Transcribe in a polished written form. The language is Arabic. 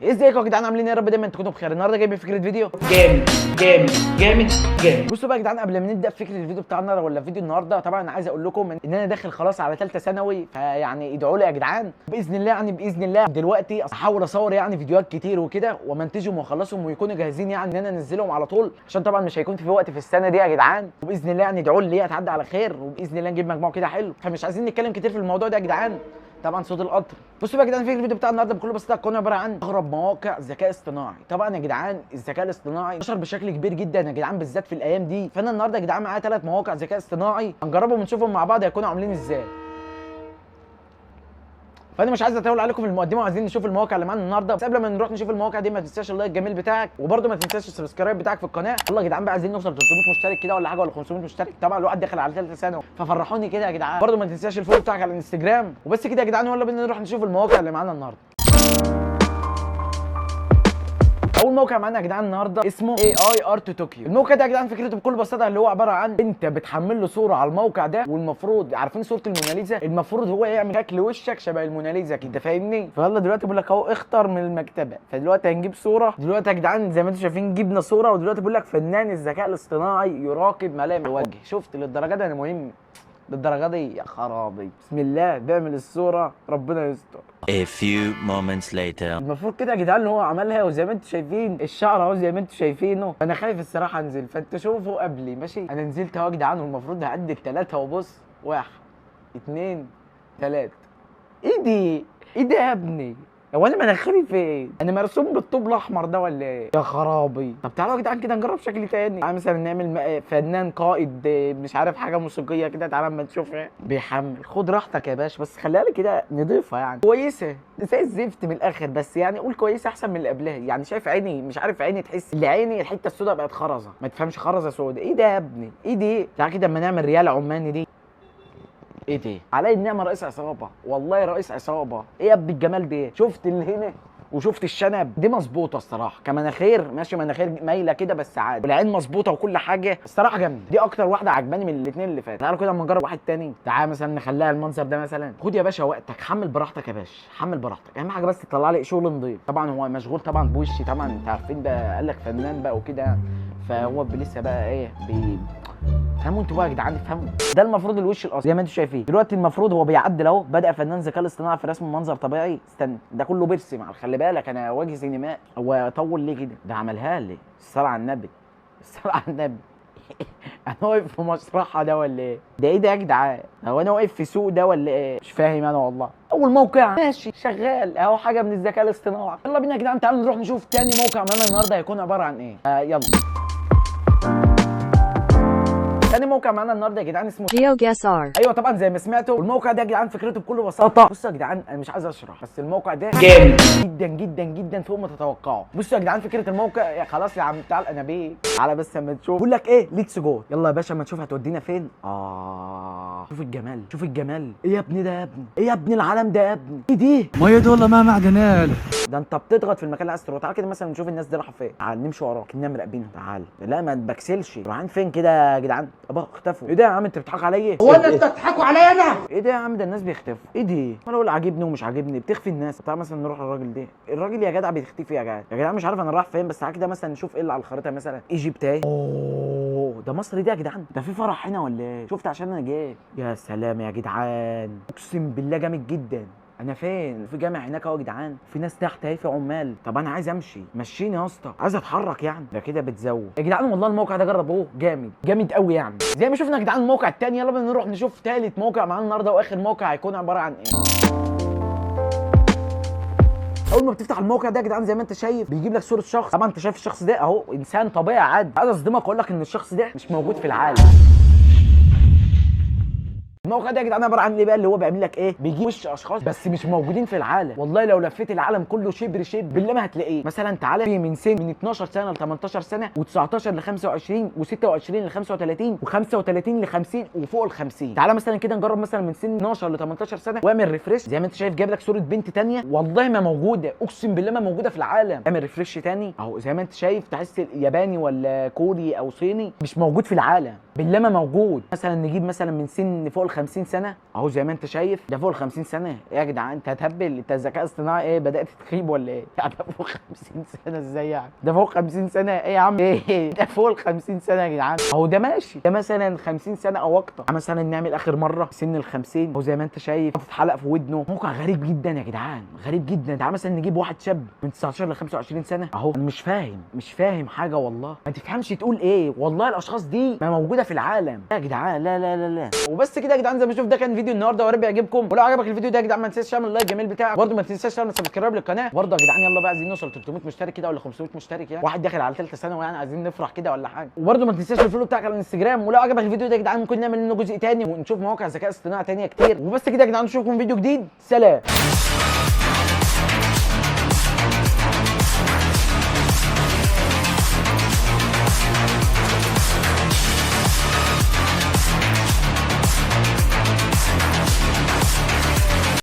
ازيكم يا جدعان، عاملين ايه؟ يا رب دايما تكونوا بخير. النهارده جايب فكره فيديو جامد جامد جامد جامد. بصوا بقى يا جدعان، قبل ما نبدا فكره الفيديو بتاعنا ولا فيديو النهارده، طبعا انا عايز اقول لكم ان انا داخل خلاص على ثالثه ثانوي، فيعني ادعوا لي يا جدعان. باذن الله يعني باذن الله دلوقتي احاول اصور يعني فيديوهات كتير وكده ومنتجهم واخلصهم ويكونوا جاهزين يعني ان انا انزلهم على طول، عشان طبعا مش هيكون في وقت في السنه دي يا جدعان. وباذن الله يعني ادعوا لي هتعدي على خير، وباذن الله نجيب مجموع كده حلو. فمش عايزين نتكلم كتير في الموضوع ده يا جدعان. طبعا صوت القطر. بصوا بقى يا جدعان، في الفيديو بتاع النهارده بكل بساطه هتكون عباره عن اغرب مواقع ذكاء اصطناعي. طبعا يا جدعان الذكاء الاصطناعي انتشر بشكل كبير جدا يا جدعان، بالذات في الايام دي. فانا النهارده يا جدعان معايا 3 مواقع ذكاء اصطناعي هنجربهم ونشوفهم مع بعض هيكونوا عاملين ازاي. فانا مش عايز اطول عليكم في المقدمه، وعايزين نشوف المواقع اللي معانا النهارده. بس قبل ما نروح نشوف المواقع دي ما تنساش اللايك الجميل بتاعك، وبرده ما تنساش السبسكرايب بتاعك في القناه. يلا يا جدعان بقى عايزين نوصل 300 مشترك كده ولا حاجه، ولا 500 مشترك. طبعا الواحد داخل على ثالثه ثانوي، ففرحوني كده يا جدعان. برده ما تنساش الفولو بتاعك على الانستجرام. وبس كده يا جدعان، يلا بينا نروح نشوف المواقع اللي معانا النهارده. اول موقع معانا يا جدعان النهارده اسمه AI Art Tokyo. الموقع ده يا جدعان فكرته بكل بساطه اللي هو عباره عن انت بتحمل له صوره على الموقع ده، والمفروض عارفين صوره الموناليزا، المفروض هو يعمل شكل وشك شبه الموناليزا كده، فاهمني؟ فيلا دلوقتي بقول لك اهو اختار من المكتبه. فدلوقتي هنجيب صوره. دلوقتي يا جدعان زي ما انتم شايفين جبنا صوره، ودلوقتي بقول لك فنان الذكاء الاصطناعي يراقب ملامح الوجه. شفت للدرجه دي انا مهم للدرجه دي؟ يا خرابي. بسم الله بيعمل الصوره، ربنا يستر. A few moments later. المفروض كده يا جدعان ان هو عملها، وزي ما انتم شايفين الشعر اهو زي ما انتم شايفينه. انا خايف الصراحه انزل، فانتوا شوفوا قبلي ماشي. انا نزلت اهو يا جدعان، والمفروض هعد ال3 وبص 1 2 3. ايه دي؟ ايه ده يا ابني؟ هو انا مناخيري فين؟ انا مرسوم بالطوب الاحمر ده ولا ايه؟ يا خرابي. طب تعالوا يا جدعان كده نجرب شكل تاني. تعالى مثلا نعمل فنان قائد مش عارف حاجه موسيقيه كده. تعالى اما نشوفها. بيحمل. خد راحتك يا باشا، بس خليها لي كده نضيفها يعني كويسه. زي الزفت من الاخر، بس يعني قول كويسه احسن من اللي قبلها. يعني شايف عيني؟ مش عارف عيني، تحس اللي عيني الحته السوداء بقت خرزه، ما تفهمش خرزه سوداء. ايه ده يا ابني؟ ايه دي؟ تعالى كده اما نعمل ريال عماني دي. ايه دي؟ علي النعمه رئيس عصابه، والله رئيس عصابه. ايه يا ابني الجمال ده؟ شفت اللي هنا وشفت الشنب دي مظبوطه الصراحه. كمناخير ماشي، مناخير مايله كده بس عادي، والعين مظبوطه وكل حاجه الصراحه جامده. دي اكتر واحده عجباني من الاثنين اللي فاتوا. تعالوا كده اما نجرب واحد تاني. تعالى مثلا نخليها المنظر ده مثلا. خد يا باشا وقتك، حمل براحتك يا باشا، حمل براحتك. اهم حاجه بس تطلع لي شغل نضيف. طبعا هو مشغول طبعا بوشي، طبعا انت عارفين بقى قال لك فنان بقى وكده، فهو لسه بقى ايه فهموا انتوا بقى يا جدعان، افهموا. ده المفروض الوش الاصلي زي ما انتوا شايفين. دلوقتي المفروض هو بيعدل اهو، بدا فنان ذكاء الاصطناعي في رسم منظر طبيعي. استنى، ده كله بيرسم، خلي بالك انا وجه سينمائي. هو طول ليه كده؟ ده عملها لي الصلاه على النبي، الصلاه على النبي. انا واقف في مسرحه ده ولا ايه؟ ده ايه ده يا جدعان؟ هو انا واقف في سوق ده ولا ايه؟ مش فاهم انا والله. اول موقع ماشي شغال اهو، حاجه من الذكاء الاصطناعي. يلا بينا يا جدعان تعالوا نروح نشوف تاني موقع معانا النهارده هيكون عباره عن ايه. يلا. تاني موقع معانا النهارده يا جدعان اسمه GeoGuessr. ايوه طبعا زي ما سمعتوا. والموقع ده يا جدعان فكرته بكل بساطه. بصوا يا جدعان انا مش عايز اشرح، بس الموقع ده جامد جدا جدا جدا فوق ما تتوقعوا. بصوا يا جدعان فكره الموقع يا خلاص يا عم تعال الانابيب. تعالى بس اما تشوف. بقول لك ايه، ليتس جو. يلا يا باشا اما نشوف هتودينا فين. شوف الجمال، شوف الجمال. ايه يا ابني ده يا ابني؟ ايه يا ابني العالم ده يا ابني؟ ايه دي؟ ميه دي والله ما معدنال. ده انت بتضغط في المكان اللي عايز تروح. تعال كده مثلا نشوف الناس دي رايحه فين. تعال نمشي وراك كنا مراقبينهم. تعال لا ما تبكسلش. رايحين فين كده يا جدعان؟ ابا اختفوا. ايه ده يا عم انت بتضحك عليا؟ هو انت بتضحكوا عليا انا؟ ايه ده يا عم؟ ده الناس بيختفوا. ايه دي؟ انا اقول عاجبني ومش عاجبني، بتخفي الناس. تعال مثلا نروح للراجل ده. الراجل يا جدع بيختفي يا جدع. يا جدعان مش عارف انا رايح فين، بس تعال كده مثلا نشوف ايه اللي على الخريطه. مثلا ايجيبت اهي. اوه ده مصر دي يا جدعان. ده في فرح هنا ولا ايه؟ شفت عشان انا جاي. يا سلام يا جدعان، اقسم بالله جامد جدا. انا فين؟ في جامع هناك اهو يا جدعان، في ناس تحت اهي، في عمال. طب انا عايز امشي، مشيني يا اسطى، عايز اتحرك يعني. ده كده بتزود يا جدعان. والله الموقع ده جربوه جامد جامد قوي يعني. زي ما شفنا يا جدعان الموقع التاني. يلا بينا نروح نشوف تالت موقع معانا النهارده، واخر موقع هيكون عباره عن ايه. اول ما بتفتح الموقع ده يا جدعان زي ما انت شايف بيجيب لك صوره شخص. طبعا انت شايف الشخص ده اهو انسان طبيعي عادي. عايز اصدمك واقول لك ان الشخص ده مش موجود في العالم. الموقع ده يا جدعان عباره عن ايه بقى؟ اللي هو بيعمل لك ايه؟ بيجيب وش اشخاص بس مش موجودين في العالم. والله لو لفيت العالم كله شبر شبر بالله ما هتلاقيه. مثلا تعالى في من سن من 12 سنه ل 18 سنه، و19 ل 25، و26 ل 35، و35 ل 50 وفوق ال 50. تعالى مثلا كده نجرب مثلا من سن 12 ل 18 سنه، واعمل ريفريش. زي ما انت شايف جايب لك صوره بنت ثانيه والله ما موجوده، اقسم بالله ما موجوده في العالم. اعمل ريفريش ثاني اهو زي ما انت شايف، تحس ياباني ولا كوري او صيني مش موجود في العالم، بالله ما موجود. مثلا نجيب مثلا من سن فوق ال 50 سنه اهو زي ما انت شايف، ده فوق ال 50 سنه. ايه يا جدعان انت هتهبل؟ انت الذكاء الاصطناعي ايه بدات تخيب ولا ايه؟ يعني ده فوق 50 سنه ازاي يعني؟ ده فوق 50 سنه ايه يا عم؟ ايه ده فوق ال 50 سنه يا جدعان؟ اهو ده ماشي، ده مثلا 50 سنه او اكتر. مثلا نعمل اخر مره سن ال 50 اهو زي ما انت شايف، تتحلق في ودنه. موقع غريب جدا يا جدعان، غريب جدا. تعال مثلا نجيب واحد شاب من 19 ل 25 سنه اهو. انا مش فاهم حاجه والله، ما تفهمش تقول ايه والله. الاشخاص دي ما موجوده في العالم يا جدعان. لا لا لا لا. وبس كده يا جدعان، زي ما شوف ده كان فيديو النهارده، ويا رب يعجبكم. ولو عجبك الفيديو ده يا جدعان ما تنساش تعمل لايك جميل بتاعك، برده ما تنساش تعمل سبسكرايب للقناه برده يا جدعان. يلا بقى عايزين نوصل 300 مشترك كده ولا 500 مشترك، يعني واحد داخل على ثالثه ثانوي، يعني عايزين نفرح كده ولا حاجه. وبرده ما تنساش الفولو بتاعك على الانستجرام. ولو عجبك الفيديو ده يا جدعان ممكن نعمل منه جزء تاني ونشوف مواقع ذكاء اصطناعي تانيه كتير. وبس كده يا جدعان، نشوفكم فيديو جديد. سلام.